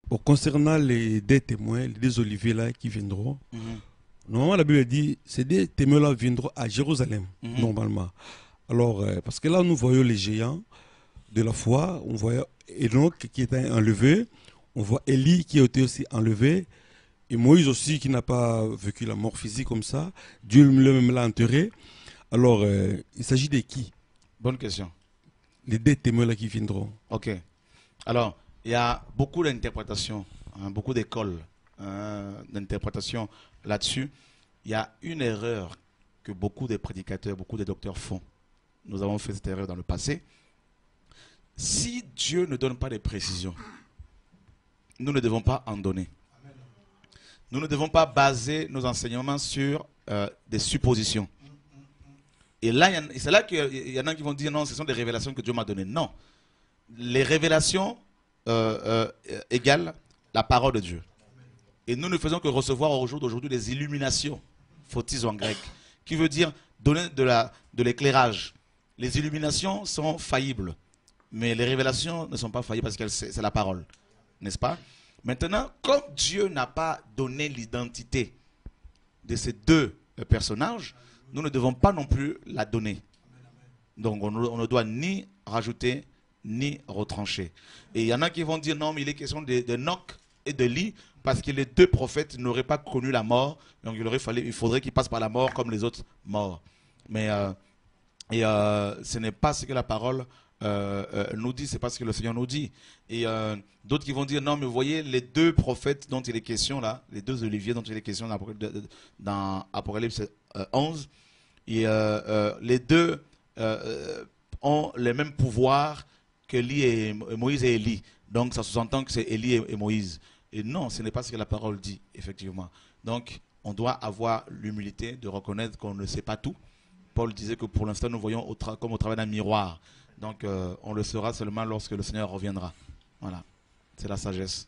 Bon, concernant les deux témoins, les deux oliviers là qui viendront, Mhm, normalement la Bible dit, ces deux témoins là viendront à Jérusalem, mhm. normalement. Alors, parce que là nous voyons les géants de la foi, on voit Enoch qui était enlevé, on voit Élie qui a été aussi enlevé, et Moïse aussi qui n'a pas vécu la mort physique comme ça, Dieu lui-même l'a enterré. Alors, il s'agit de qui? Bonne question. Les deux témoins là qui viendront. Ok. Alors, il y a beaucoup d'interprétations, hein, beaucoup d'écoles d'interprétation là-dessus. Il y a une erreur que beaucoup de prédicateurs, beaucoup de docteurs font. Nous avons fait cette erreur dans le passé. Si Dieu ne donne pas de précisions, nous ne devons pas en donner. Nous ne devons pas baser nos enseignements sur des suppositions. Et là, c'est là qu'il y en a qui vont dire non, ce sont des révélations que Dieu m'a données. Non. Les révélations égale la parole de Dieu. Et nous ne faisons que recevoir au jour d'aujourd'hui des illuminations, photis en grec, qui veut dire donner de l'éclairage. Les illuminations sont faillibles, mais les révélations ne sont pas faillibles parce que c'est la parole, n'est-ce pas? Maintenant, comme Dieu n'a pas donné l'identité de ces deux personnages, nous ne devons pas non plus la donner. Donc on ne doit ni rajouter ni retrancher. Et il y en a qui vont dire non, mais il est question de Noc et de Lie parce que les deux prophètes n'auraient pas connu la mort. Donc il faudrait qu'ils passent par la mort comme les autres morts. Mais ce n'est pas ce que la parole nous dit, c'est pas ce que le Seigneur nous dit. Et d'autres qui vont dire non, mais vous voyez, les deux prophètes dont il est question là, les deux oliviers dont il est question dans Apocalypse 11, et les deux ont les mêmes pouvoirs que Moïse et Élie. Donc ça sous-entend que c'est Élie et Moïse. Et non, ce n'est pas ce que la parole dit, effectivement. Donc on doit avoir l'humilité de reconnaître qu'on ne sait pas tout. Paul disait que pour l'instant nous voyons comme au travers d'un miroir. Donc on le saura seulement lorsque le Seigneur reviendra. Voilà, c'est la sagesse.